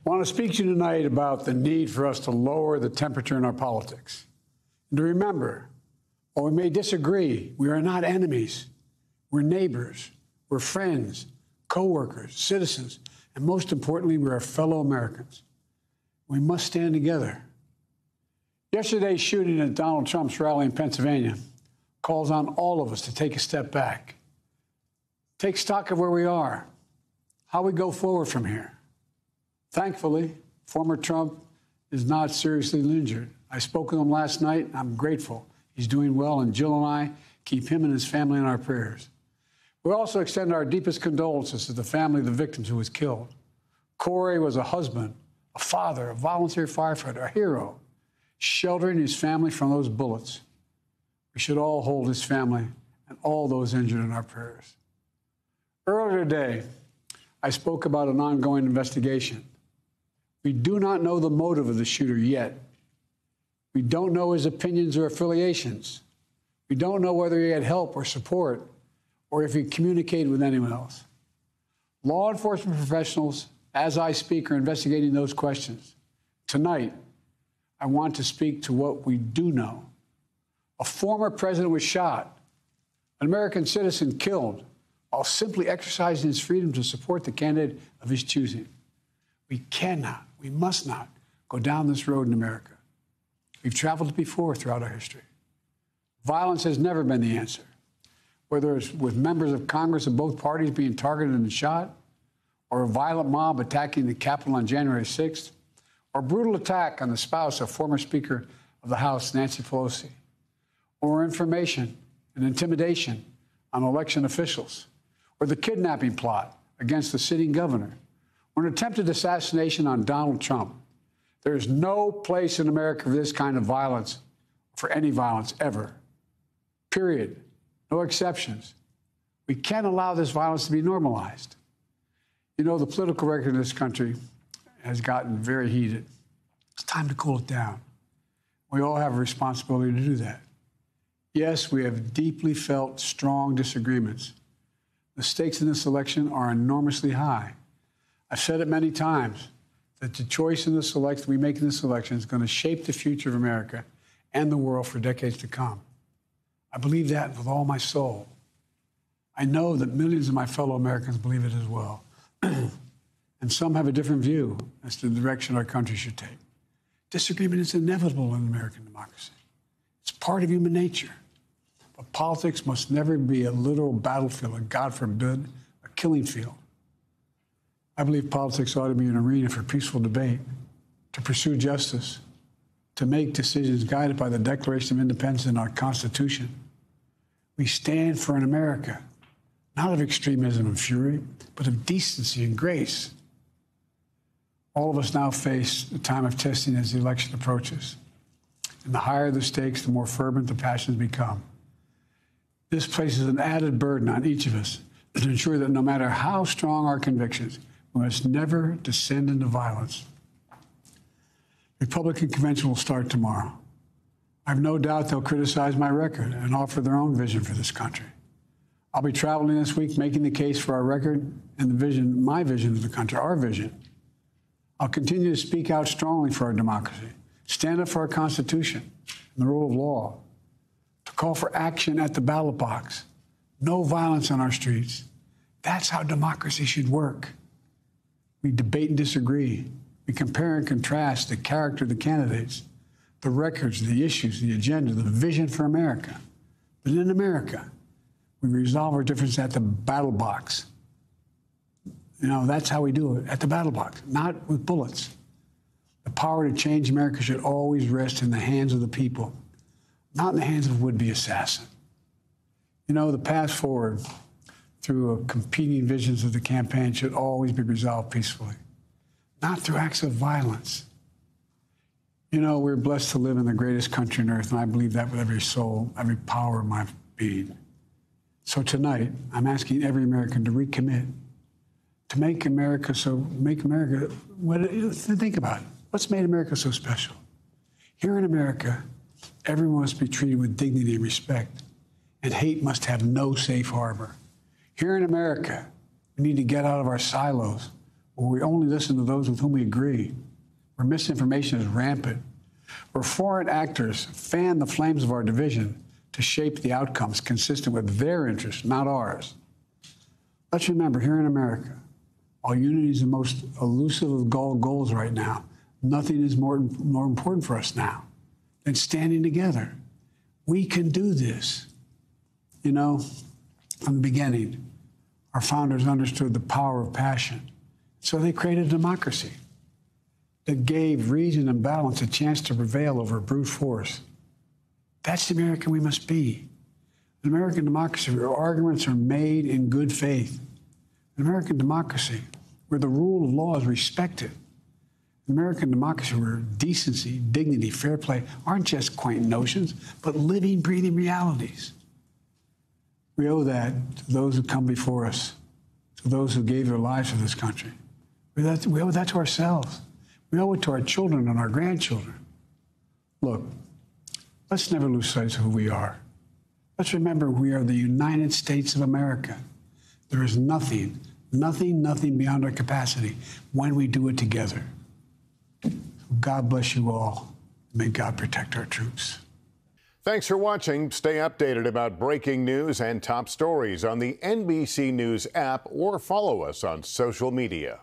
I want to speak to you tonight about the need for us to lower the temperature in our politics. And to remember, while we may disagree, we are not enemies. We're neighbors. We're friends, co-workers, citizens, and most importantly, we are fellow Americans. We must stand together. Yesterday's shooting at Donald Trump's rally in Pennsylvania calls on all of us to take a step back, take stock of where we are, how we go forward from here. Thankfully, former Trump is not seriously injured. I spoke with him last night. I'm grateful. He's doing well, and Jill and I keep him and his family in our prayers. We also extend our deepest condolences to the family of the victims who was killed. Corey was a husband, a father, a volunteer firefighter, a hero, sheltering his family from those bullets. We should all hold his family and all those injured in our prayers. Earlier today, I spoke about an ongoing investigation. We do not know the motive of the shooter yet. We don't know his opinions or affiliations. We don't know whether he had help or support or if he communicated with anyone else. Law enforcement professionals, as I speak, are investigating those questions. Tonight, I want to speak to what we do know. A former president was shot, an American citizen killed, while simply exercising his freedom to support the candidate of his choosing. We cannot, we must not go down this road in America. We've traveled before throughout our history. Violence has never been the answer. Whether it's with members of Congress of both parties being targeted and shot, or a violent mob attacking the Capitol on January 6th, or a brutal attack on the spouse of former Speaker of the House, Nancy Pelosi, or information and intimidation on election officials, or the kidnapping plot against the sitting governor, or an attempted assassination on Donald Trump. There is no place in America for this kind of violence, for any violence ever. Period. No exceptions. We can't allow this violence to be normalized. You know, the political record in this country has gotten very heated. It's time to cool it down. We all have a responsibility to do that. Yes, we have deeply felt strong disagreements. The stakes in this election are enormously high. I've said it many times that the choice in this election we make in this election is going to shape the future of America and the world for decades to come. I believe that with all my soul. I know that millions of my fellow Americans believe it as well. And some have a different view as to the direction our country should take. Disagreement is inevitable in American democracy. It's part of human nature. But politics must never be a literal battlefield, and God forbid, a killing field. I believe politics ought to be an arena for peaceful debate, to pursue justice, to make decisions guided by the Declaration of Independence and our Constitution. We stand for an America, not of extremism and fury, but of decency and grace. All of us now face a time of testing as the election approaches. And the higher the stakes, the more fervent the passions become. This places an added burden on each of us to ensure that no matter how strong our convictions, we must never descend into violence. The Republican convention will start tomorrow. I have no doubt they'll criticize my record and offer their own vision for this country. I'll be traveling this week making the case for our record and the vision, my vision of the country, our vision. I'll continue to speak out strongly for our democracy, stand up for our Constitution and the rule of law, to call for action at the ballot box, no violence on our streets. That's how democracy should work. We debate and disagree. We compare and contrast the character of the candidates, the records, the issues, the agenda, the vision for America. But in America, we resolve our differences at the battle box. You know, that's how we do it, at the battle box, not with bullets. The power to change America should always rest in the hands of the people, not in the hands of a would-be assassin. You know, the path forward through competing visions of the campaign should always be resolved peacefully, not through acts of violence. You know, we're blessed to live in the greatest country on earth, and I believe that with every soul, every power of my being. So tonight, I'm asking every American to recommit, to make America, think about it. What's made America so special? Here in America, everyone must be treated with dignity and respect, and hate must have no safe harbor. Here in America, we need to get out of our silos, where we only listen to those with whom we agree, where misinformation is rampant, where foreign actors fan the flames of our division to shape the outcomes consistent with their interests, not ours. Let's remember, here in America, while unity is the most elusive of goals right now, nothing is more important for us now than standing together. We can do this. You know, from the beginning, our founders understood the power of passion. So they created a democracy that gave reason and balance a chance to prevail over brute force. That's the American we must be. An American democracy where arguments are made in good faith. An American democracy where the rule of law is respected. An American democracy where decency, dignity, fair play aren't just quaint notions, but living, breathing realities. We owe that to those who come before us, to those who gave their lives for this country. We owe that to ourselves. We owe it to our children and our grandchildren. Look, let's never lose sight of who we are. Let's remember we are the United States of America. There is nothing beyond our capacity when we do it together. God bless you all. May God protect our troops. Thanks for watching. Stay updated about breaking news and top stories on the NBC News app or follow us on social media.